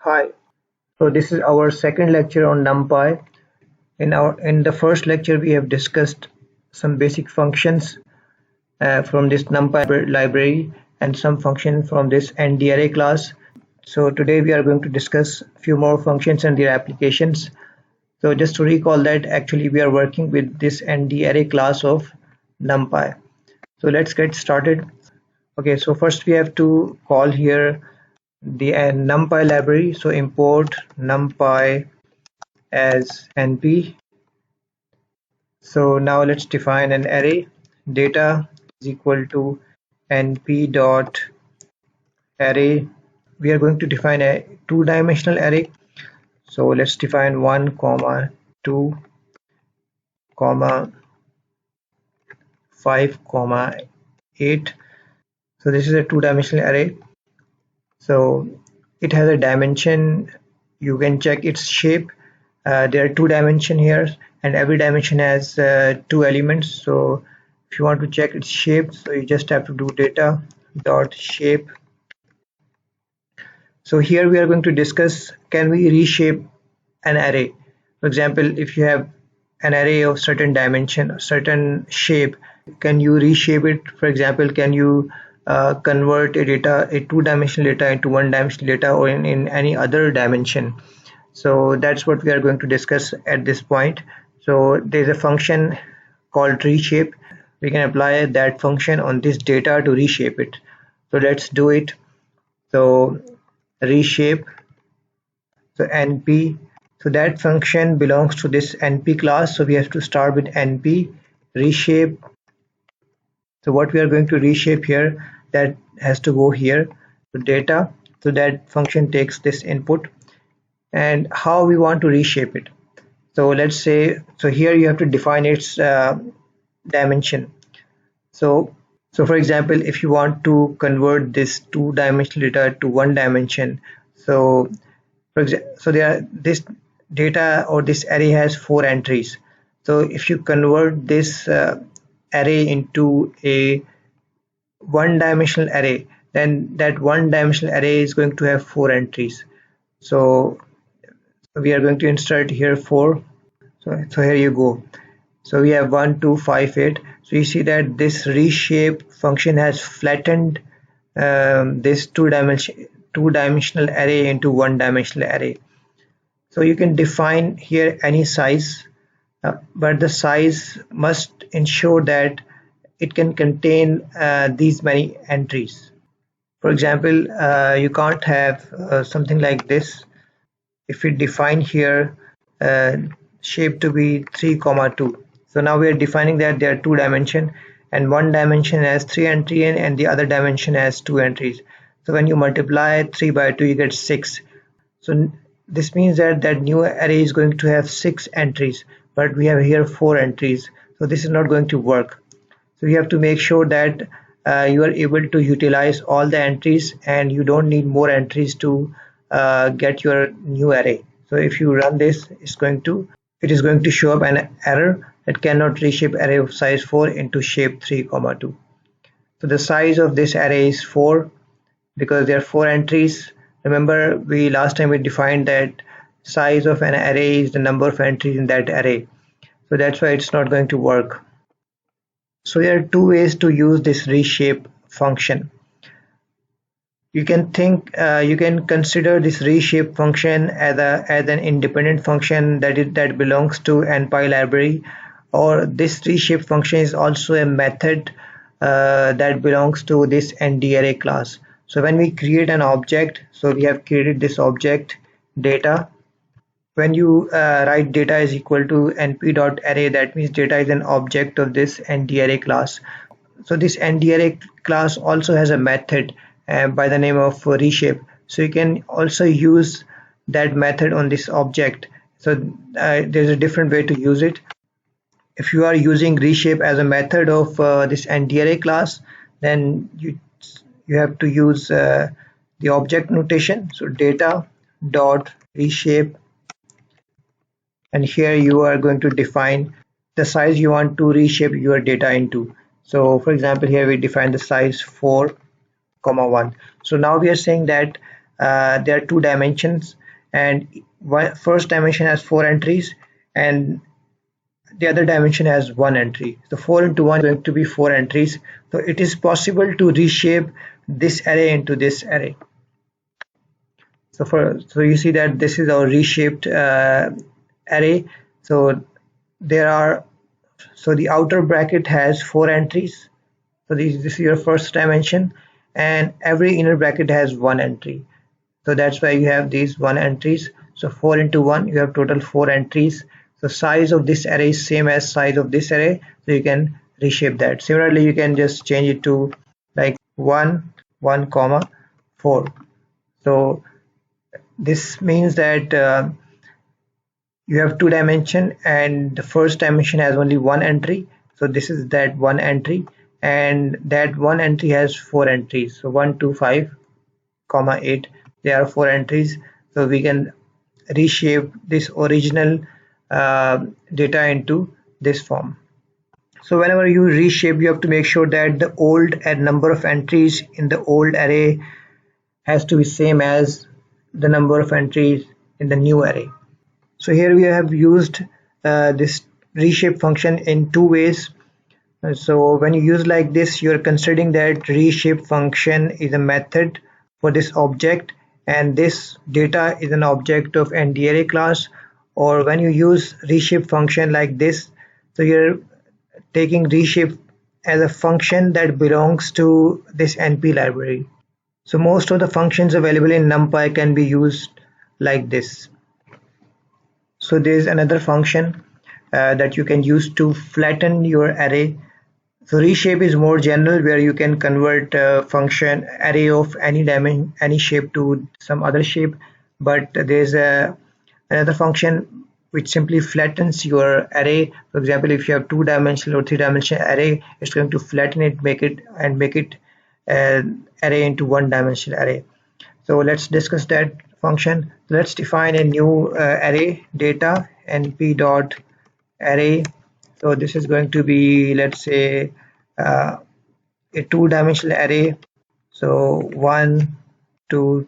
Hi. So this is our second lecture on Numpy. In the first lecture, we have discussed some basic functions from this Numpy library and some function from this NDArray class. So today we are going to discuss a few more functions and their applications. So just to recall that actually we are working with this NDArray class of Numpy. So let's get started. Okay, so first we have to call here the NumPy library. So import NumPy as np. So now let's define an array. Data is equal to np dot array. We are going to define a two-dimensional array. So let's define 1 comma 2 comma 5 comma 8. So this is a two-dimensional array. So it has a dimension. You can check its shape. There are two dimensions here, and every dimension has two elements. So if you want to check its shape, so you just have to do data dot shape. So here we are going to discuss, can we reshape an array? For example, if you have an array of certain dimension, certain shape, can you reshape it? For example, can you convert a two-dimensional data into one-dimensional data, or in any other dimension? So that's what we are going to discuss at this point. So there's a function called reshape. We can apply that function on this data to reshape it. So let's do it. So reshape, so np, so that function belongs to this np class. So we have to start with np reshape. So what we are going to reshape here, that has to go here to data. So that function takes this input, and how we want to reshape it. So let's say, so here you have to define its dimension. So for example, if you want to convert this two-dimensional data to one dimension, so for example, so this data or this array has 4 entries. So if you convert this array into a one-dimensional array, then that one-dimensional array is going to have 4 entries. So we are going to insert here 4. So here you go. So we have 1 2 5 8. So you see that this reshape function has flattened this two-dimensional array into one-dimensional array. So you can define here any size, but the size must ensure that it can contain these many entries. For example, you can't have something like this. If we define here shape to be 3 comma 2, so now we are defining that there are two dimension, and one dimension has 3 entries and the other dimension has 2 entries. So when you multiply 3 by 2, you get 6. So this means that that new array is going to have 6 entries, but we have here 4 entries. So this is not going to work. So you have to make sure that you are able to utilize all the entries, and you don't need more entries to get your new array. So if you run this, it is going to show up an error that cannot reshape array of size 4 into shape 3 comma 2. So the size of this array is 4 because there are 4 entries. Remember, last time we defined that size of an array is the number of entries in that array. So that's why it's not going to work. So there are two ways to use this reshape function. You can consider this reshape function as an independent function that belongs to NumPy library, or this reshape function is also a method that belongs to this NDArray class. So when we create an object, so we have created this object data. When you write data is equal to np.array, that means data is an object of this NDArray class. So this NDArray class also has a method by the name of reshape. So you can also use that method on this object. So there's a different way to use it. If you are using reshape as a method of this NDArray class, then you have to use the object notation. So data dot reshape, and here you are going to define the size you want to reshape your data into. So for example, here we define the size 4 comma 1. So now we are saying that there are two dimensions, and first dimension has 4 entries and the other dimension has 1 entry. So 4 into 1 is going to be 4 entries. So it is possible to reshape this array into this array. So you see that this is our reshaped array. So the outer bracket has 4 entries. So this is your first dimension, and every inner bracket has 1 entry. So that's why you have these 1 entries. So 4 into 1, you have total 4 entries. So size of this array is same as size of this array, so you can reshape that. Similarly, you can just change it to like 1 1 comma 4. So this means that you have 2 dimension and the first dimension has only 1 entry. So this is that 1 entry, and that 1 entry has 4 entries. So 1 2 5 comma 8, there are 4 entries. So we can reshape this original data into this form. So whenever you reshape, you have to make sure that the old number of entries in the old array has to be same as the number of entries in the new array. So here we have used this reshape function in two ways. So when you use like this, you're considering that reshape function is a method for this object, and this data is an object of NdArray class. Or when you use reshape function like this, so you're taking reshape as a function that belongs to this NP library. So most of the functions available in Numpy can be used like this. So there is another function that you can use to flatten your array. So reshape is more general, where you can convert a function array of any dimension, any shape to some other shape. But there's another function which simply flattens your array. For example, if you have 2-dimensional or 3-dimensional array, it's going to flatten it, make it an array into 1-dimensional array. So let's discuss that function. Let's define a new array data np.array. So this is going to be, let's say, a 2-dimensional array. So 1 2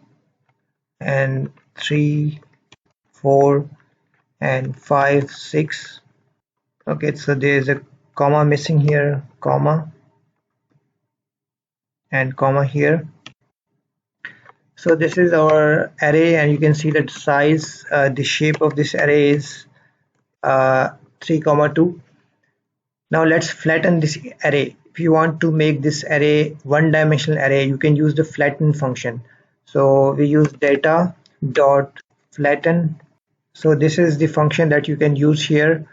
and 3 4 and 5 6. Okay, so there is a comma missing here, comma and comma here. So this is our array, and you can see that size, the shape of this array is 3 comma 2. Now let's flatten this array. If you want to make this array 1-dimensional array, you can use the flatten function. So we use data dot flatten. So this is the function that you can use here.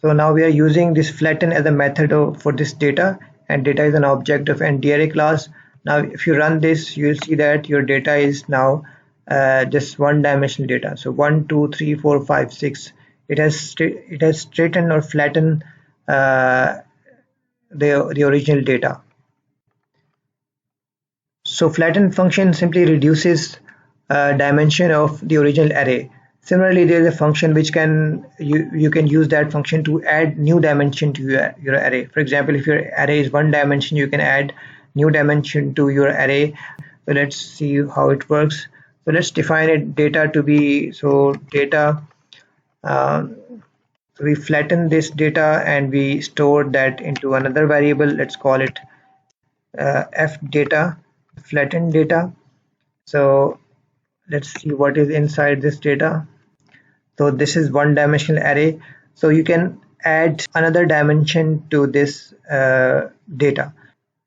So now we are using this flatten as a method for this data, and data is an object of NdArray class. Now if you run this, you will see that your data is now just 1-dimensional data. So 1 2 3 4 5 6. It has straightened or flattened the original data. So flatten function simply reduces dimension of the original array. Similarly, there is a function which you can use that function to add new dimension to your array. For example, if your array is 1 dimension, you can add new dimension to your array. So let's see how it works. So let's define it data to be, so data, we flatten this data and we store that into another variable. Let's call it f data, flatten data. So let's see what is inside this data. So this is 1-dimensional array. So you can add another dimension to this data.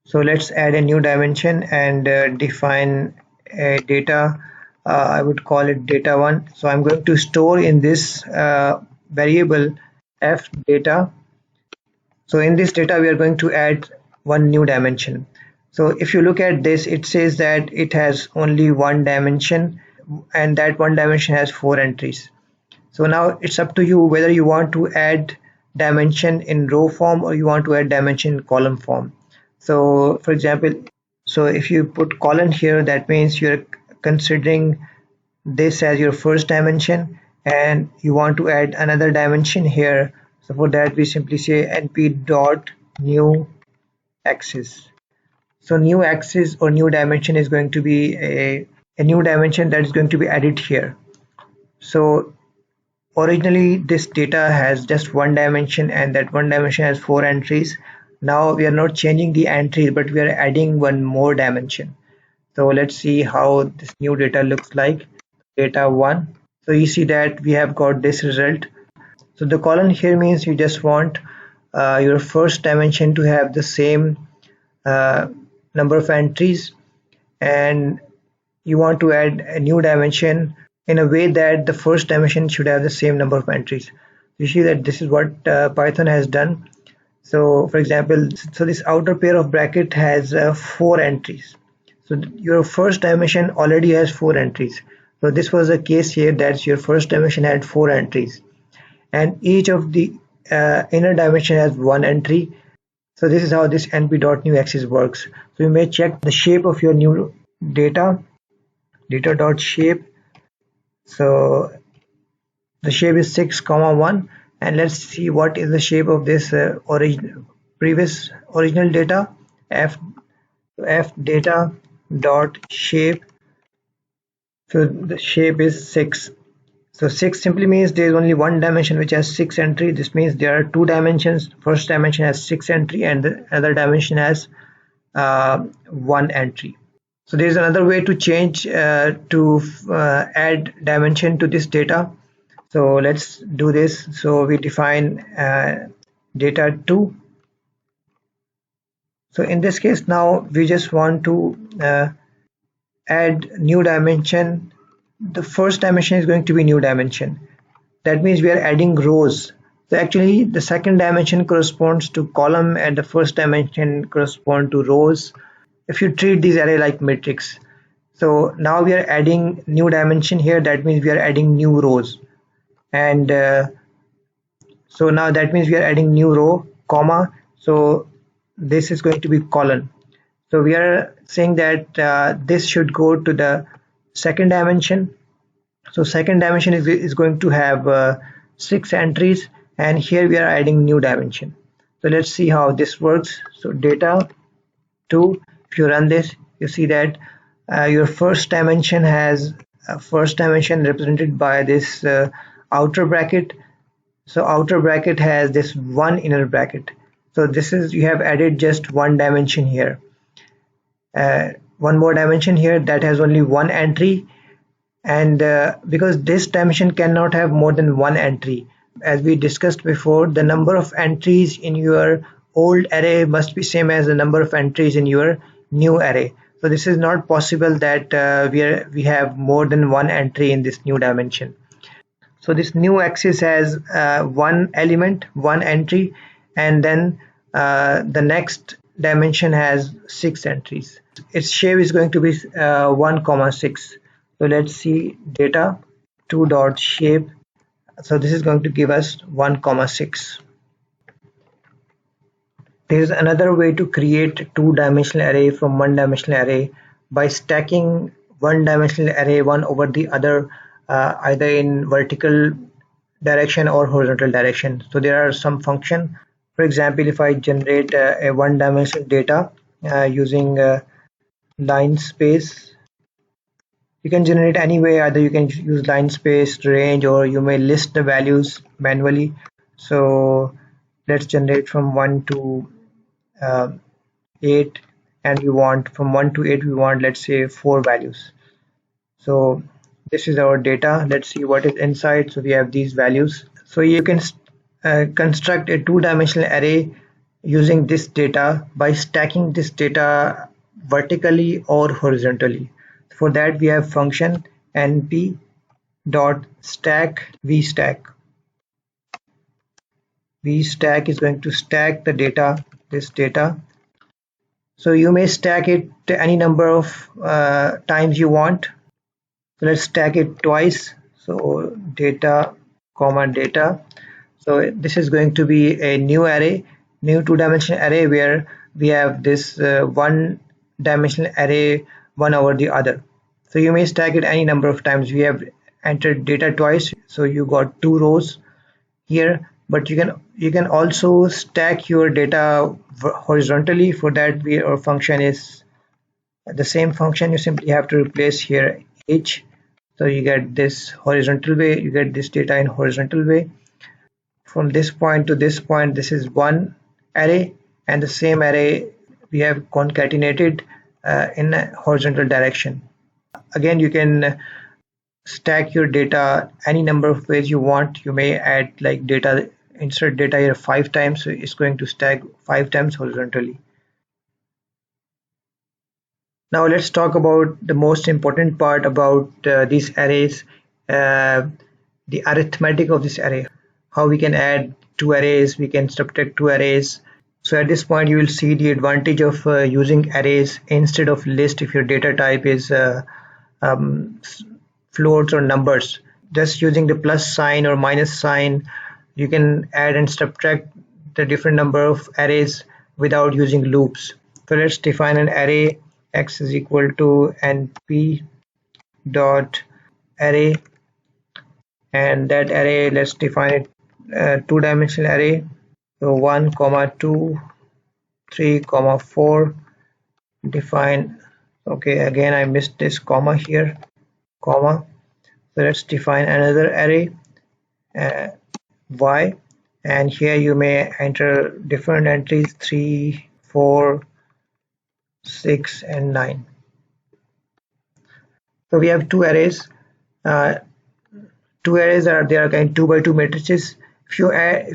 So let's add a new dimension and define a data. I would call it data1. So I'm going to store in this variable f data. So in this data, we are going to add one new dimension. So if you look at this, it says that it has only 1 dimension, and that 1 dimension has 4 entries. So now it's up to you whether you want to add dimension in row form or you want to add dimension in column form. So for example, so if you put column here, that means you're considering this as your first dimension and you want to add another dimension here. So for that, we simply say np dot new axis. So new axis or new dimension is going to be a a new dimension that is going to be added here. So originally this data has just one dimension, and that one dimension has 4 entries. Now we are not changing the entries, but we are adding one more dimension. So let's see how this new data looks like. Data 1. So you see that we have got this result. So the column here means you just want your first dimension to have the same uh, number of entries, and you want to add a new dimension in a way that the first dimension should have the same number of entries. You see that this is what Python has done. So for example, so this outer pair of bracket has 4 entries. So your first dimension already has 4 entries. So this was the case here, that your first dimension had 4 entries, and each of the inner dimension has 1 entry. So this is how this np.newAxis works. So you may check the shape of your new data.shape. So the shape is 6, 1, and let's see what is the shape of this original data. F data dot shape. So the shape is 6. So 6 simply means there is only one dimension which has 6 entry. This means there are 2 dimensions. First dimension has 6 entry, and the other dimension has 1 entry. So there is another way to change to add dimension to this data. So let's do this. So we define data 2. So in this case, now we just want to add new dimension. The first dimension is going to be new dimension. That means we are adding rows. So actually the second dimension corresponds to column, and the first dimension corresponds to rows, if you treat this array like matrix. So now we are adding new dimension here. That means we are adding new rows, and so now that means we are adding new row, comma. So this is going to be column. So we are saying that this should go to the second dimension. So second dimension is going to have 6 entries, and here we are adding new dimension. So let's see how this works. So data 2, if you run this, you see that your first dimension has first dimension represented by this outer bracket. So outer bracket has this one inner bracket. So this is, you have added just one dimension here. One more dimension here that has only 1 entry, and because this dimension cannot have more than 1 entry, as we discussed before, the number of entries in your old array must be same as the number of entries in your new array. So this is not possible that we have more than 1 entry in this new dimension. So this new axis has 1 element, 1 entry, and then the next dimension has 6 entries. Its shape is going to be 1, 6. So let's see data 2 dot shape. So this is going to give us 1, 6. There is another way to create a 2-dimensional array from 1-dimensional array by stacking 1-dimensional array one over the other, either in vertical direction or horizontal direction. So there are some function. For example, if I generate a 1-dimensional data using line space, you can generate any way. Either you can use line space, range, or you may list the values manually. So let's generate from 1 to 8, and we want from 1 to 8 we want, let's say, 4 values. So this is our data. Let's see what is inside. So we have these values. So you can construct a 2-dimensional array using this data by stacking this data vertically or horizontally. For that we have function np dot stack vstack. Vstack is going to stack the data, this data. So you may stack it to any number of times you want. So let's stack it twice. So data comma data. So this is going to be a new array, new 2-dimensional array, where we have this 1-dimensional array one over the other. So you may stack it any number of times. We have entered data twice, so you got 2 rows here, but you can also stack your data horizontally. For that our function is the same function. You simply have to replace here each. So you get this horizontal way, you get this data in horizontal way. From this point to this point, this is one array, and the same array we have concatenated in a horizontal direction. Again, you can stack your data any number of ways you want. You may add like data, insert data here 5 times, so it's going to stack 5 times horizontally. Now let's talk about the most important part about these arrays, the arithmetic of this array. How we can add two arrays, we can subtract two arrays. So at this point you will see the advantage of using arrays instead of list if your data type is floats or numbers. Just using the plus sign or minus sign, you can add and subtract the different number of arrays without using loops. So let's define an array. X is equal to np dot array, and that array, let's define it two-dimensional array. So 1, 2, 3, 4. Define, okay, again I missed this comma here, comma. So let's define another array y, and here you may enter different entries 3, 4, 6 and 9. So we have two arrays. Two arrays are they are kind of 2 by 2 matrices. If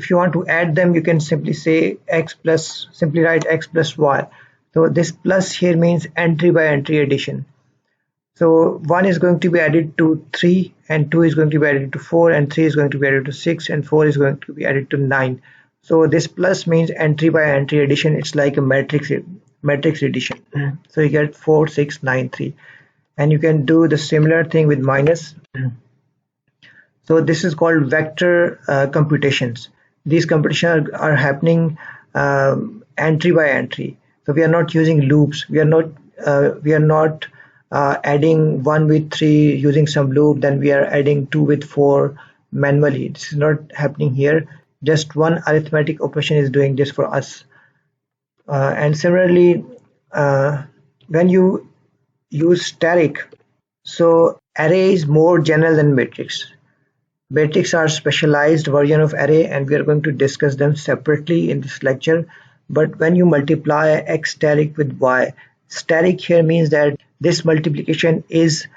you want to add them, you can simply say x plus, simply write x plus y. So this plus here means entry by entry addition. So 1 is going to be added to 3, and 2 is going to be added to 4, and 3 is going to be added to 6, and 4 is going to be added to 9. So this plus means entry by entry addition. It's like a matrix addition. So you get 4, 6, 9, 3, and you can do the similar thing with minus. So this is called vector computations. These computations are happening entry by entry. So we are not using loops. We are not adding 1 with 3 using some loop, then we are adding 2 with 4 manually. This is not happening here. Just one arithmetic operation is doing this for us. And similarly, when you use static, so array is more general than matrix. Matrix are specialized version of array, and we are going to discuss them separately in this lecture. But when you multiply x static with y, static here means that this multiplication is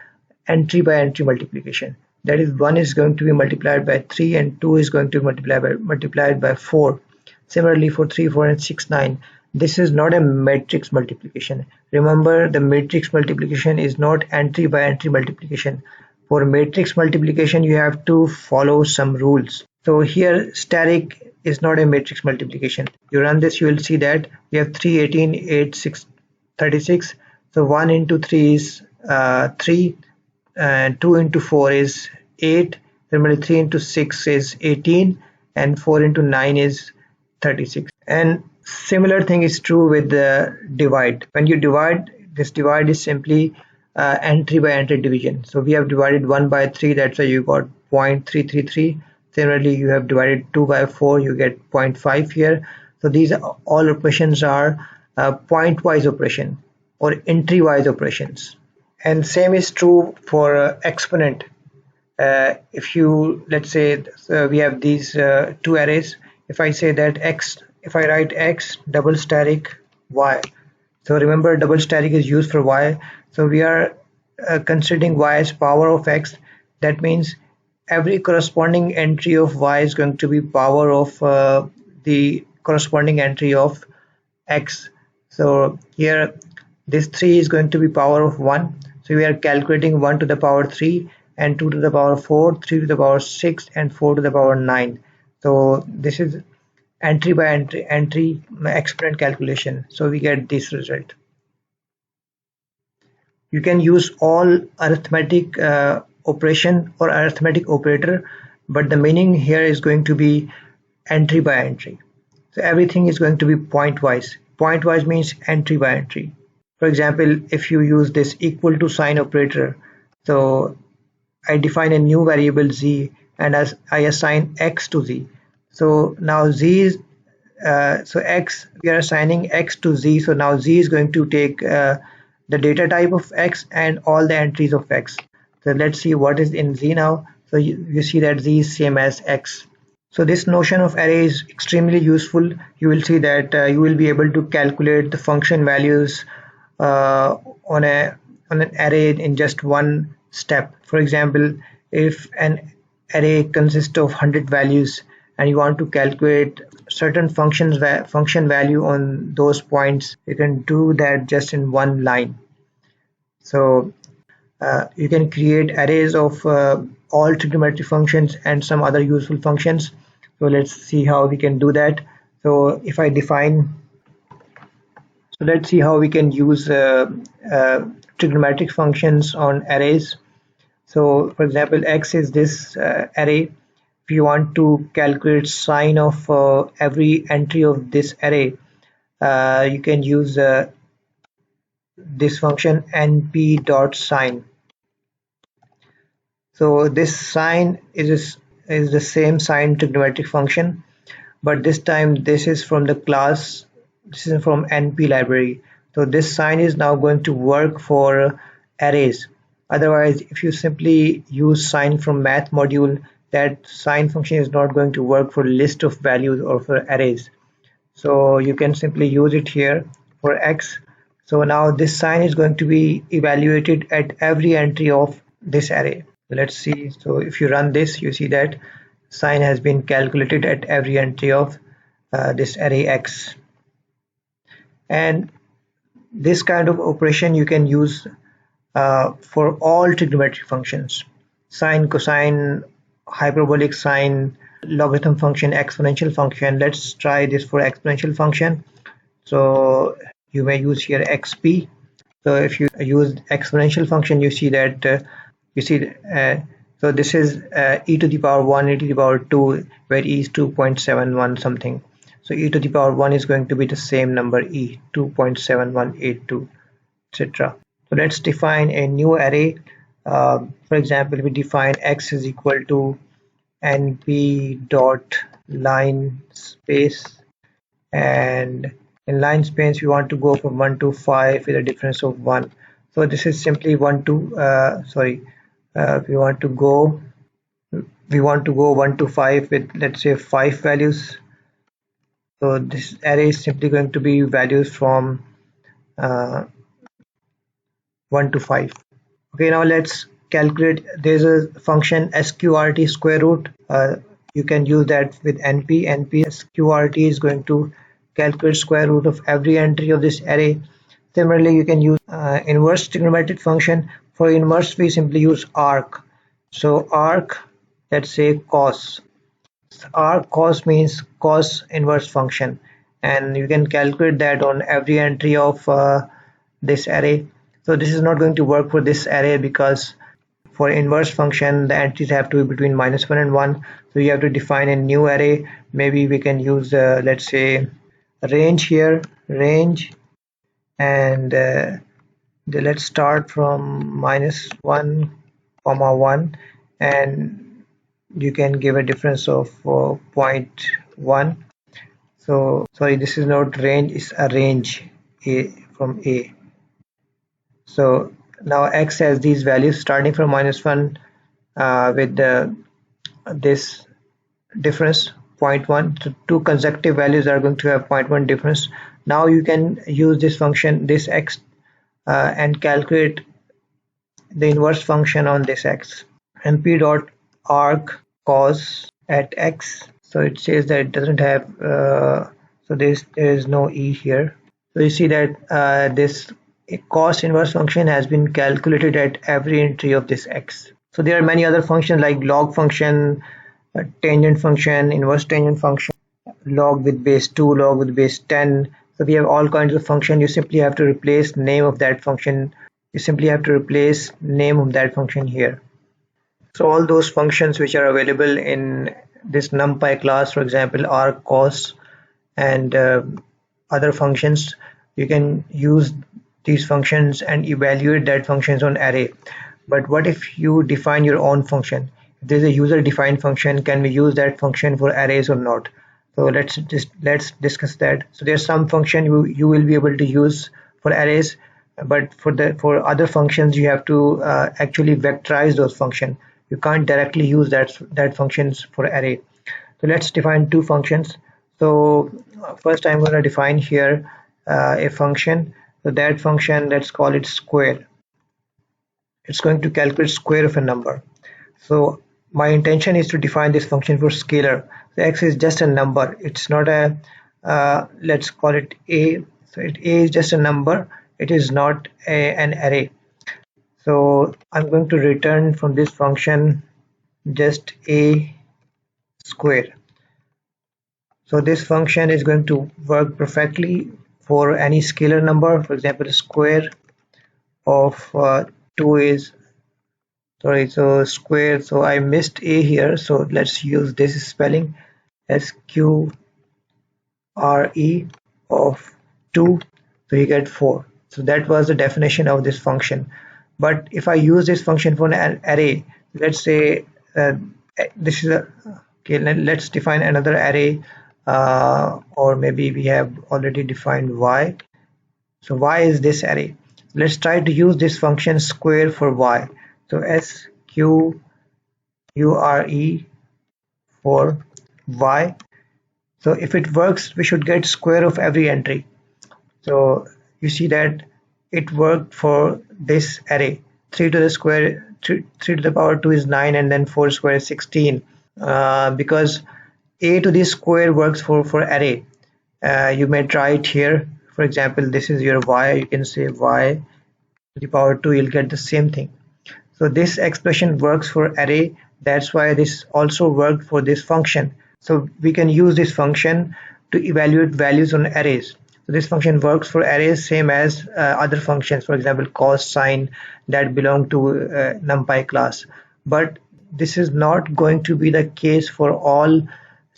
entry by entry multiplication. That is, 1 is going to be multiplied by 3 and 2 is going to be multiplied by 4. Similarly for 3, 4 and 6, 9. This is not a matrix multiplication. Remember, the matrix multiplication is not entry by entry multiplication. For matrix multiplication, you have to follow some rules. So here, static is not a matrix multiplication. You run this, you will see that we have 3, 18, 8, 6, 36. So 1 into 3 is 3, and 2 into 4 is 8. Similarly, 3 into 6 is 18, and 4 into 9 is 36. And similar thing is true with the divide. When you divide, this divide is simply entry by entry division. So we have divided 1 by 3, that's why you got 0.333. Similarly, you have divided 2 by 4, you get 0.5 here. So these all operations are point-wise operation or entry-wise operations. And same is true for exponent. If you, let's say we have these two arrays. If I say that x, if I write x double static y. So remember, double static is used for y. So we are considering y as power of x. That means every corresponding entry of y is going to be power of the corresponding entry of x. So here this 3 is going to be power of 1. So we are calculating 1 to the power 3 and 2 to the power 4, 3 to the power 6 and 4 to the power 9. So this is entry by entry exponent calculation. So we get this result. You can use all arithmetic operation or arithmetic operator, but the meaning here is going to be entry by entry. So everything is going to be pointwise. Pointwise means entry by entry. For example, if you use this equal to sign operator, so I define a new variable z and as I assign x to z. So now z is so x, we are assigning x to z. So now z is going to take the data type of x and all the entries of x. So let's see what is in Z now. So you see that Z is same as X. So this notion of array is extremely useful. You will see that you will be able to calculate the function values uh, on an array in just one step. For example, if an array consists of 100 values and you want to calculate certain function value on those points, you can do that just in one line. So you can create arrays of all trigonometric functions and some other useful functions. So let's see how we can do that. So if I define, so let's see how we can use trigonometric functions on arrays. So for example, X is this array. If you want to calculate sine of every entry of this array, you can use this function np.sine. So this sine is the same sine trigonometric function, but this time this is from the class, this is from NP library. So this sine is now going to work for arrays. Otherwise, if you simply use sine from math module, that sine function is not going to work for list of values or for arrays. So you can simply use it here for X. So now this sine is going to be evaluated at every entry of this array. Let's see. So if you run this, you see that sine has been calculated at every entry of this array X. And this kind of operation you can use for all trigonometric functions: sine, cosine, hyperbolic sine, logarithm function, exponential function. Let's try this for exponential function. So you may use here xp. So if you use exponential function, you see that so this is e to the power 1, e to the power 2, where e is 2.71 something. So e to the power 1 is going to be the same number, e 2.7182, etc. So let's define a new array. For example, we define x is equal to np dot line space, and in line space we want to go from 1 to 5 with a difference of 1. So this is simply 1 to we want to go 1 to 5 with, let's say, 5 values. So this array is simply going to be values from 1 to 5. Okay, now let's calculate. There's a function sqrt square root. You can use that with np. Np sqrt is going to calculate square root of every entry of this array. Similarly, you can use inverse trigonometric function. For inverse, we simply use arc. So arc, let's say cos. Arc cos means cos inverse function, and you can calculate that on every entry of this array. So this is not going to work for this array because for inverse function the entries have to be between -1 and 1. So you have to define a new array. Maybe we can use let's say range here, range, and let's start from -1, 1, and you can give a difference of 0.1. So sorry, this is not range, it's a range from A. So now X has these values starting from -1 with this difference 0.1. So two consecutive values are going to have 0.1 difference. Now you can use this function, this X, and calculate the inverse function on this X. np dot arc cos at X. So it says that it doesn't have so there is no e here. So you see that this cos inverse function has been calculated at every entry of this X. So there are many other functions like log function, tangent function, inverse tangent function, log with base 2, log with base 10. So we have all kinds of functions. You simply have to replace name of that function. You simply have to replace name of that function here. So all those functions which are available in this Numpy class, for example, arc, cos, and other functions, you can use these functions and evaluate that functions on array. But what if you define your own function? If there's a user defined function, can we use that function for arrays or not? So let's discuss that. So there's some function you will be able to use for arrays. but for other functions you have to actually vectorize those functions. You can't directly use that functions for array. So let's define two functions. So first I'm going to define here a function. So that function, let's call it square. It's going to calculate square of a number. So my intention is to define this function for scalar. So x is just a number. It's not a let's call it a. So a is just a number. It is not an array. So I'm going to return from this function just a square. So this function is going to work perfectly for any scalar number. For example, square of 2 is so square. So I missed a here. So let's use this spelling as QRE of 2. So you get 4. So that was the definition of this function. But if I use this function for an array, let's say this is okay. Let's define another array, or maybe we have already defined y. So y is this array. Let's try to use this function square for y. So SQURE for y. So if it works, we should get square of every entry. So you see that it worked for this array. 3 to the square, 3 to the power 2 is 9, and then 4 square is 16. Because a to the square works for array. You may try it here. For example, this is your y. You can say y to the power 2. You'll get the same thing. So this expression works for array. That's why this also worked for this function. So we can use this function to evaluate values on arrays. So this function works for arrays same as other functions, for example cos, sine, that belong to Numpy class. But this is not going to be the case for all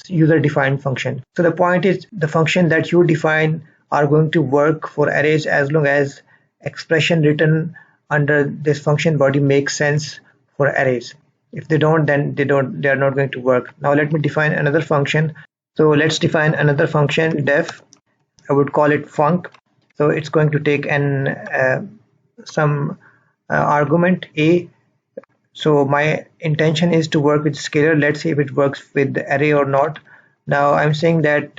user-defined function. So the point is the function that you define are going to work for arrays as long as expression written under this function body makes sense for arrays. If they don't, then they are not going to work. Now let me define another function. So let's define another function def. I would call it func. So it's going to take an some argument a. So my intention is to work with scalar. Let's see if it works with the array or not. Now I'm saying that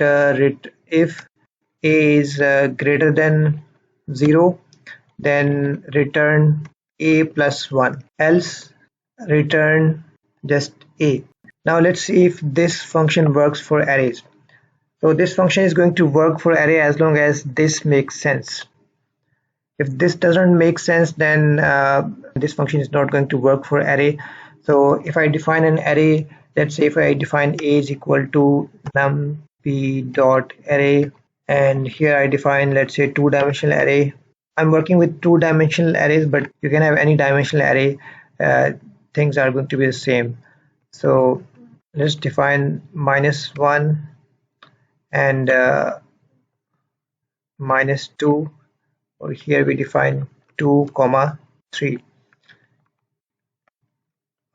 if a is greater than 0, then return a plus 1, else return just a. Now let's see if this function works for arrays. So this function is going to work for array as long as this makes sense. If this doesn't make sense, then this function is not going to work for array. So if I define an array, let's say if I define a is equal to numpy dot array, and here I define, let's say, two-dimensional array. I'm working with two-dimensional arrays, but you can have any dimensional array. Things are going to be the same. So let's define -1 and -2. Or here we define 2, 3.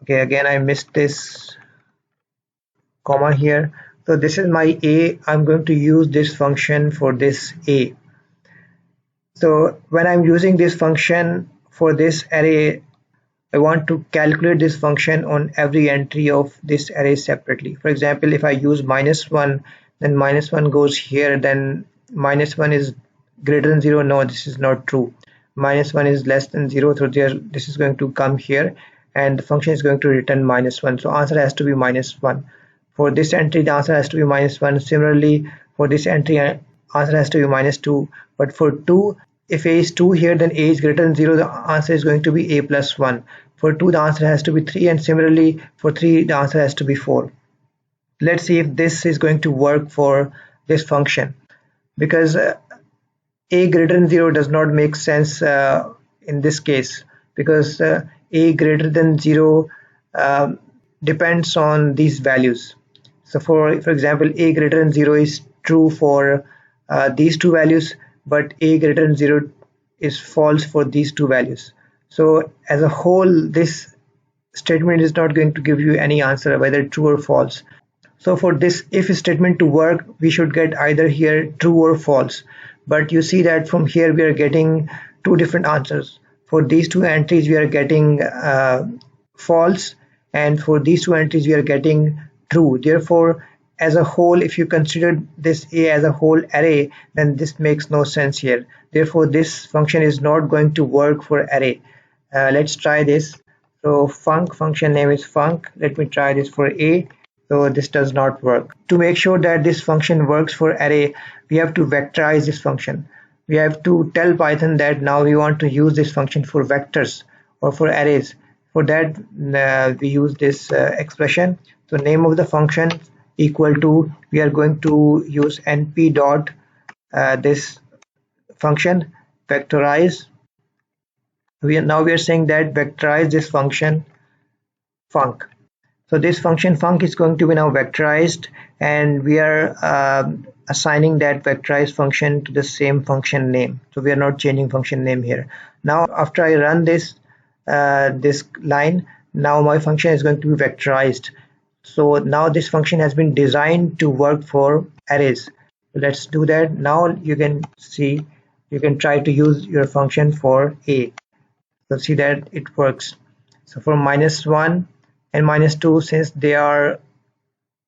Okay, again I missed this comma here. So this is my a. I'm going to use this function for this a. So when I'm using this function for this array, I want to calculate this function on every entry of this array separately. For example, if I use -1, then -1 goes here, then -1 is greater than 0. No, this is not true. -1 is less than 0, so this is going to come here, and the function is going to return -1. So answer has to be -1. For this entry, the answer has to be -1. Similarly, for this entry, answer has to be -2. But for 2, if a is 2 here, then a is greater than 0, the answer is going to be a plus 1. For 2, the answer has to be 3, and similarly for 3, the answer has to be 4. Let's see if this is going to work for this function, because a greater than 0 does not make sense in this case, because a greater than 0 depends on these values. So for example, a greater than 0 is true for these two values, but a greater than 0 is false for these two values. So as a whole, this statement is not going to give you any answer, whether true or false. So for this if statement to work, we should get either here true or false. But you see that from here we are getting two different answers. For these two entries we are getting false, and for these two entries we are getting true. Therefore, as a whole, if you consider this A as a whole array, then this makes no sense here. Therefore, this function is not going to work for array. Let's try this. So function name is func. Let me try this for A. So this does not work. To make sure that this function works for array, we have to vectorize this function. We have to tell Python that now we want to use this function for vectors or for arrays. For that, we use this expression. So name of the function equal to, we are going to use np dot this function vectorize. We are saying that vectorize this function func. So this function func is going to be now vectorized, and we are assigning that vectorized function to the same function name. So we are not changing function name here. Now after I run this this line, now my function is going to be vectorized. So now this function has been designed to work for arrays. Let's do that. Now you can see, you can try to use your function for A. So see that it works. So for -1 and -2, since they are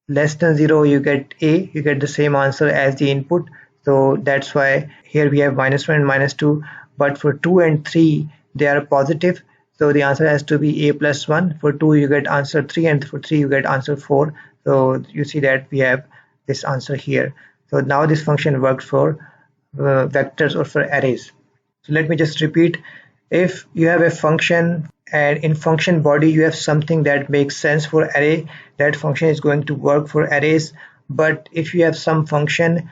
less than 0, you get A, you get the same answer as the input. So that's why here we have -1 and -2, but for 2 and 3 they are positive. So the answer has to be A plus 1. For 2 you get answer 3, and for 3 you get answer 4. So you see that we have this answer here. So now this function works for vectors or for arrays. So let me just repeat. If you have a function and in function body you have something that makes sense for array, that function is going to work for arrays. But if you have some function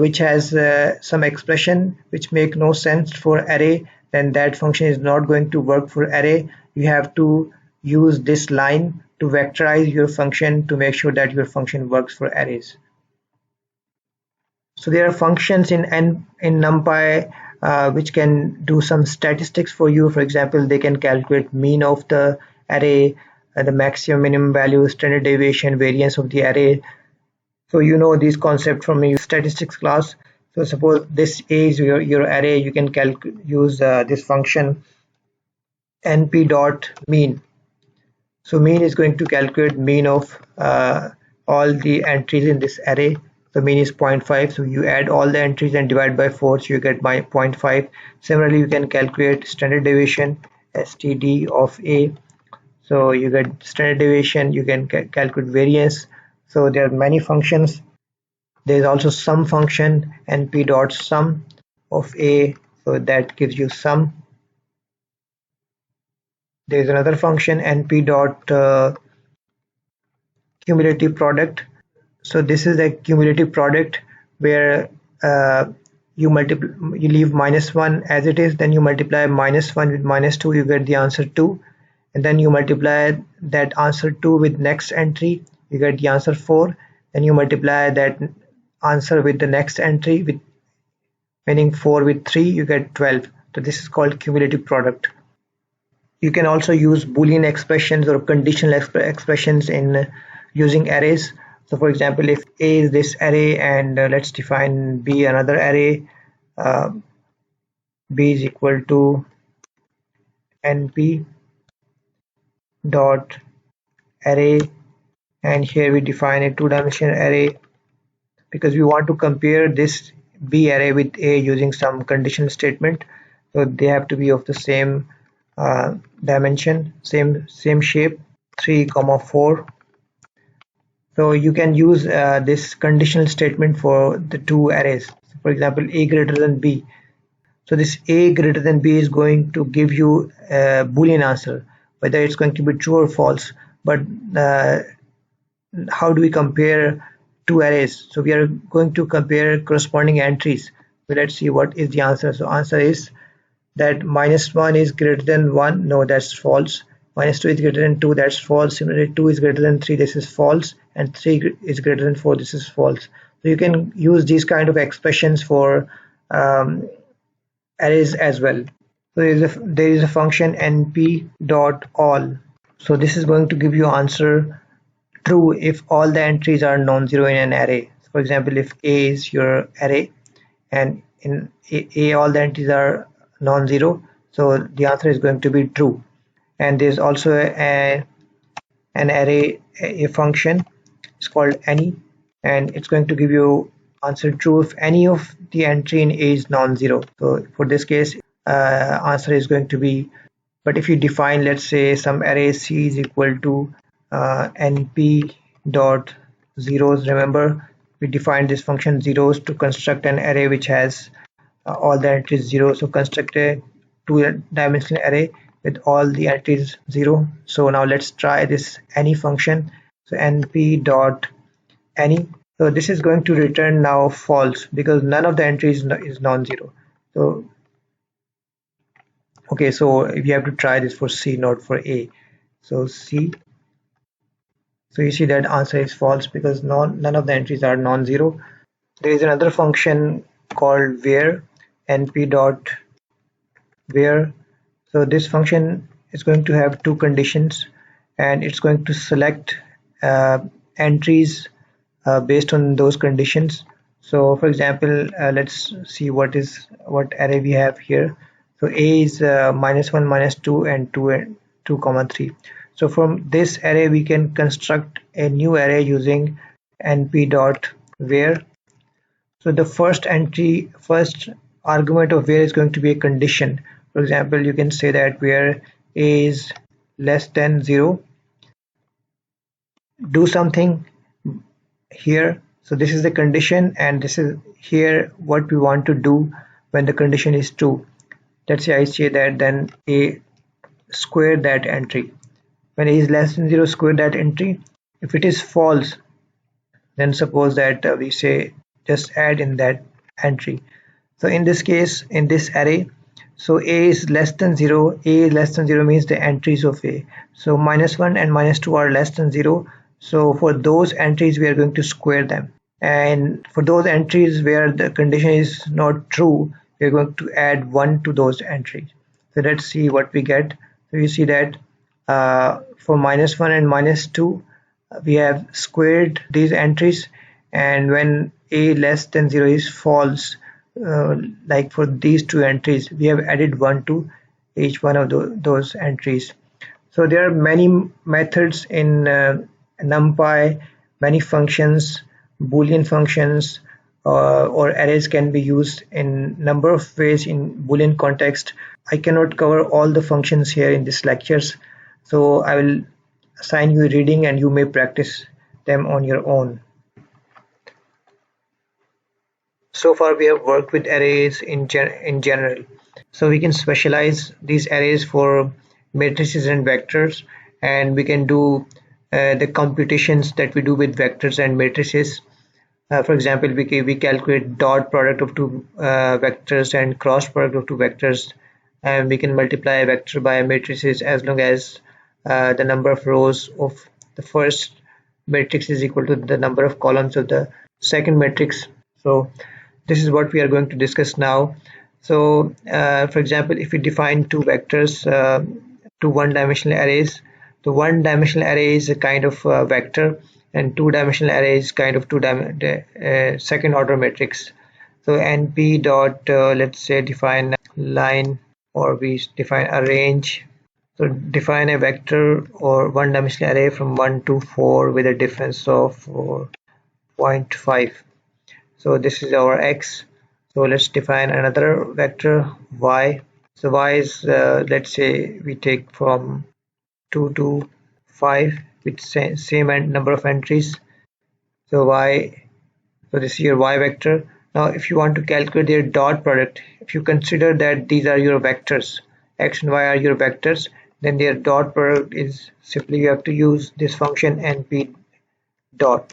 which has some expression which make no sense for array, then that function is not going to work for array. You have to use this line to vectorize your function to make sure that your function works for arrays. So there are functions in Numpy which can do some statistics for you. For example, they can calculate mean of the array, the maximum minimum value, standard deviation, variance of the array. So you know these concepts from your statistics class. So suppose this A is your array, you can use this function np dot mean. So mean is going to calculate mean of all the entries in this array. So mean is 0.5, so you add all the entries and divide by 4, so you get by 0.5. Similarly, you can calculate standard deviation std of A. So you get standard deviation, you can calculate variance. So there are many functions. There is also sum function np dot sum of A, so that gives you sum. There is another function np dot cumulative product. So this is the cumulative product where you leave -1 as it is, then you multiply -1 with -2, you get the answer 2, and then you multiply that answer 2 with next entry, you get the answer 4, then you multiply that answer with the next entry, with meaning 4 with 3, you get 12. So this is called cumulative product. You can also use Boolean expressions or conditional expressions in using arrays. So for example, if A is this array and let's define B another array, B is equal to np dot array, and here we define a two-dimensional array because we want to compare this B array with A using some conditional statement. So they have to be of the same dimension, same shape, 3, 4. So you can use this conditional statement for the two arrays. So for example, A greater than B. So this A greater than B is going to give you a Boolean answer, whether it's going to be true or false. But how do we compare two arrays? So we are going to compare corresponding entries. So let's see what is the answer. So answer is that -1 is greater than 1. No, that's false. -2 is greater than 2. That's false. Similarly, 2 is greater than 3. This is false. And 3 is greater than 4. This is false. So you can use these kind of expressions for arrays as well. So there is a function np dot all. So this is going to give you answer true if all the entries are non-zero in an array. So for example, if A is your array and in A all the entries are non-zero, so the answer is going to be true. And there's also an array, a function, it's called any, and it's going to give you answer true if any of the entry in A is non-zero. So for this case, answer is going to be. But if you define, let's say, some array C is equal to np dot zeros, remember we defined this function zeros to construct an array which has all the entries 0. So construct a two-dimensional array with all the entries 0. So now let's try this any function. So np dot any. So this is going to return now false because none of the entries is non-zero. So okay, so we have to try this for C, not for A. So C. So you see that answer is false because none of the entries are non-zero. There is another function called where, np dot where. So this function is going to have two conditions, and it's going to select entries based on those conditions. So for example, let's see what array we have here. So A is -1, -2, and 2 and 2, 3. So from this array we can construct a new array using np dot where. So the first argument of where is going to be a condition. For example, you can say that where A is less than 0, do something here. So this is the condition, and this is here what we want to do when the condition is true. Let's say I say that then A square that entry. When A is less than 0, square that entry. If it is false, then suppose that we say just add in that entry. So in this case, in this array, so A is less than 0. A is less than 0 means the entries of A. So -1 and -2 are less than 0. So for those entries, we are going to square them. And for those entries where the condition is not true, we are going to add 1 to those entries. So let's see what we get. So you see that for -1 and -2, we have squared these entries, and when A less than 0 is false, like for these two entries, we have added 1 to each one of those entries. So there are many methods in Numpy, many functions, Boolean functions, or arrays can be used in number of ways in Boolean context. I cannot cover all the functions here in these lectures, so I will assign you reading and you may practice them on your own. So far we have worked with arrays in general. So we can specialize these arrays for matrices and vectors, and we can do the computations that we do with vectors and matrices. For example, we calculate dot product of two vectors and cross product of two vectors, and we can multiply a vector by matrices as long as the number of rows of the first matrix is equal to the number of columns of the second matrix. So this is what we are going to discuss now. So for example, if we define two vectors, two one-dimensional arrays, the one-dimensional array is a kind of vector, and two-dimensional array is kind of second order matrix. So np dot let's say define line, or we define a range. So define a vector or one-dimensional array from 1 to 4 with a difference of 0.5. So this is our x. So let's define another vector y. So y is let's say we take from 2 to 5 with same number of entries. So y, so this is your y vector. Now if you want to calculate their dot product, if you consider that these are your vectors, x and y are your vectors, then their dot product is simply you have to use this function np dot.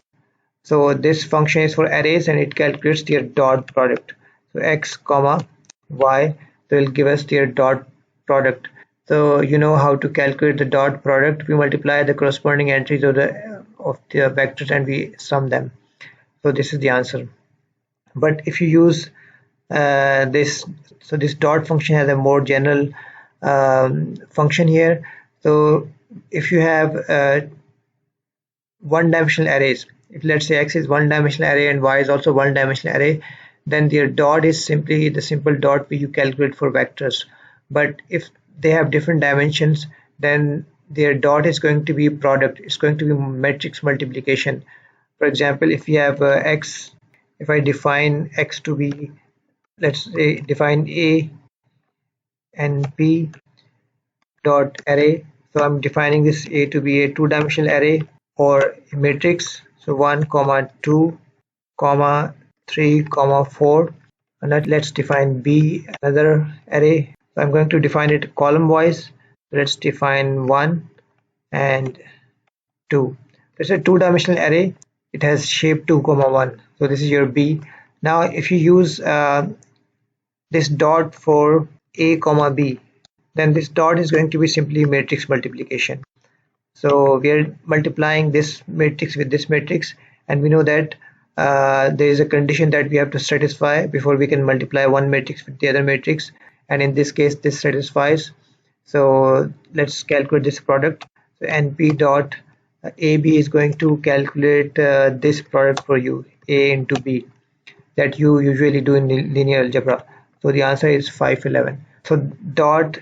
So this function is for arrays and it calculates their dot product. So x comma y will give us their dot product. So you know how to calculate the dot product. We multiply the corresponding entries of the vectors and we sum them. So this is the answer. But if you use this, so this dot function has a more general function here. So if you have one-dimensional arrays, if let's say x is one-dimensional array and y is also one-dimensional array, then their dot is simply the simple dot you calculate for vectors. But if they have different dimensions, then their dot is going to be product. It's going to be matrix multiplication. For example, if you have x, if I define x to be, let's say, define a and b dot array. So I'm defining this a to be a two-dimensional array or a matrix. So 1 comma 2 comma 3 comma 4, and now let's define b, another array. So I'm going to define it column wise. Let's define 1 and 2. It's a two-dimensional array. It has shape 2 comma 1. So this is your b. Now if you use this dot for a comma b, then this dot is going to be simply matrix multiplication. So we are multiplying this matrix with this matrix, and we know that there is a condition that we have to satisfy before we can multiply one matrix with the other matrix, and in this case this satisfies. So let's calculate this product. So np dot ab is going to calculate this product for you, a into b, that you usually do in linear algebra. So the answer is 511. So dot,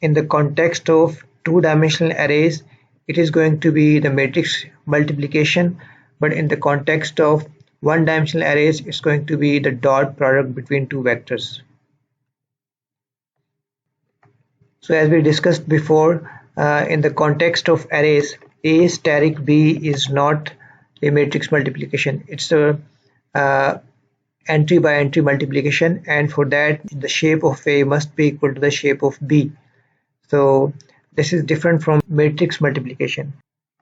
in the context of two-dimensional arrays, it is going to be the matrix multiplication, but in the context of one-dimensional arrays, it's going to be the dot product between two vectors. So as we discussed before, in the context of arrays, a steric b is not a matrix multiplication. It's a entry by entry multiplication, and for that the shape of a must be equal to the shape of b. So this is different from matrix multiplication.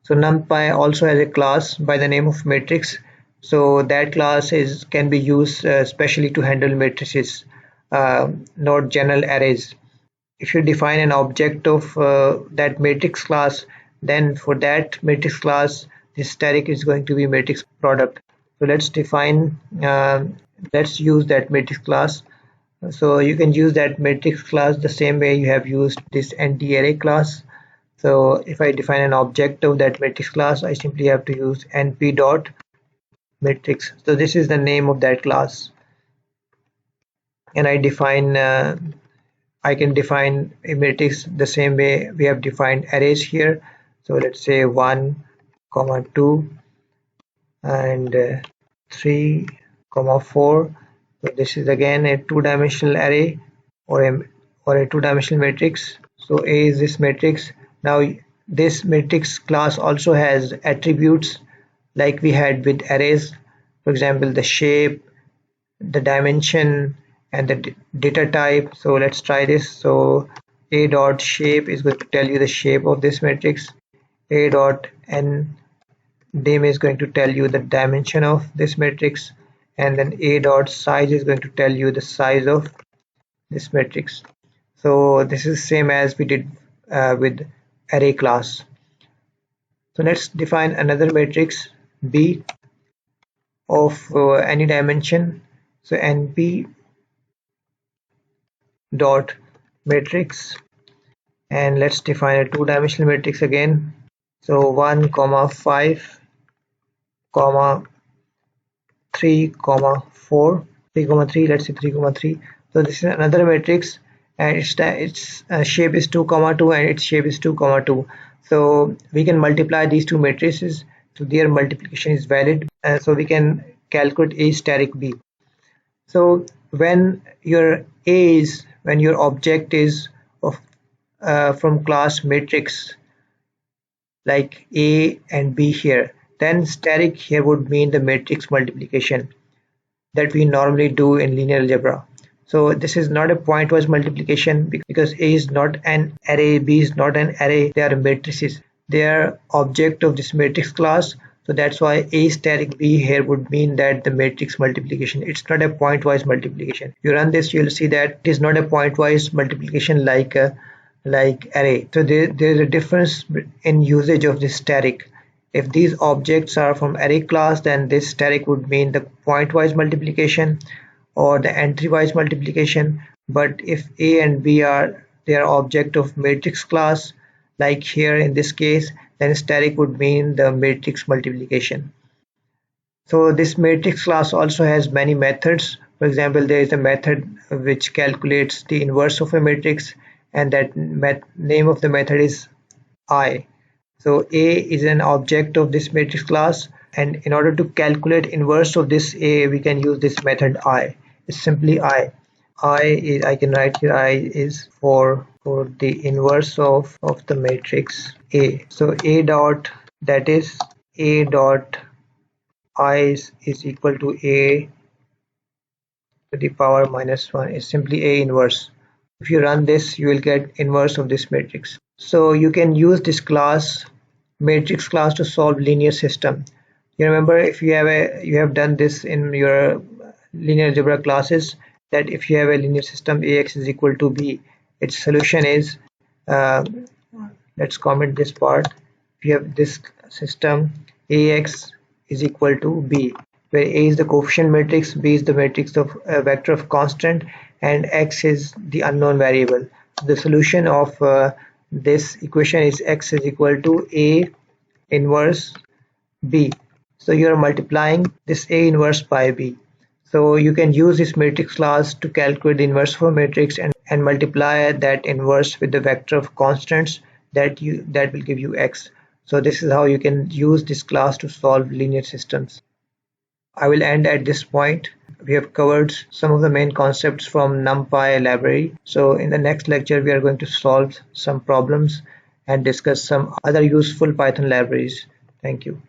So Numpy also has a class by the name of matrix. So that class can be used specially to handle matrices, not general arrays. If you define an object of that matrix class, then for that matrix class, the steric is going to be matrix product. So let's define, let's use that matrix class. So you can use that matrix class the same way you have used this NT-array class. So if I define an object of that matrix class, I simply have to use np dot matrix. So this is the name of that class, and I define I can define a matrix the same way we have defined arrays here. So let's say 1 comma 2 and 3 comma 4. So this is again a two-dimensional array or a two-dimensional matrix. So A is this matrix. Now this matrix class also has attributes like we had with arrays. For example, the shape, the dimension, and the data type. So let's try this. So a dot shape is going to tell you the shape of this matrix. A dot n dim is going to tell you the dimension of this matrix, and then a dot size is going to tell you the size of this matrix. So this is same as we did with array class. So let's define another matrix B of any dimension. So np dot matrix, and let's define a two-dimensional matrix again. So 1 comma 5 comma 3 comma 4, 3 comma 3, let's say 3 comma 3. So this is another matrix, and its shape is 2 comma 2 and its shape is 2 comma 2. So we can multiply these two matrices, so their multiplication is valid, so we can calculate a steric b. So when your object is of from class matrix like a and b here, then steric here would mean the matrix multiplication that we normally do in linear algebra. So this is not a pointwise multiplication because A is not an array, B is not an array, they are matrices. They are object of this matrix class. So that's why A steric B here would mean that the matrix multiplication. It's not a pointwise multiplication. You run this, you'll see that it is not a pointwise multiplication like array. So there is a difference in usage of this steric. If these objects are from array class, then this steric would mean the pointwise multiplication or the entry-wise multiplication. But if A and B are object of matrix class, like here in this case, then steric would mean the matrix multiplication. So this matrix class also has many methods For example, there is a method which calculates the inverse of a matrix, and that name of the method is I. So A is an object of this matrix class, and in order to calculate inverse of this A, we can use this method I. It's simply I. I can write here I is for the inverse of the matrix A. So A dot, that is A dot I is equal to A to the power minus 1 is simply A inverse. If you run this, you will get inverse of this matrix. So you can use this class, matrix class, to solve linear system. You remember, if you have done this in your linear algebra classes, that if you have a linear system Ax is equal to B, its solution is, let's comment this part. If you have this system Ax is equal to B, where A is the coefficient matrix, B is the matrix of a vector of constant, and X is the unknown variable. The solution of this equation is X is equal to A inverse B. So you are multiplying this A inverse by B. So you can use this matrix class to calculate the inverse of a matrix and multiply that inverse with the vector of constants that will give you X. So this is how you can use this class to solve linear systems. I will end at this point. We have covered some of the main concepts from Numpy library. So in the next lecture, we are going to solve some problems and discuss some other useful Python libraries. Thank you.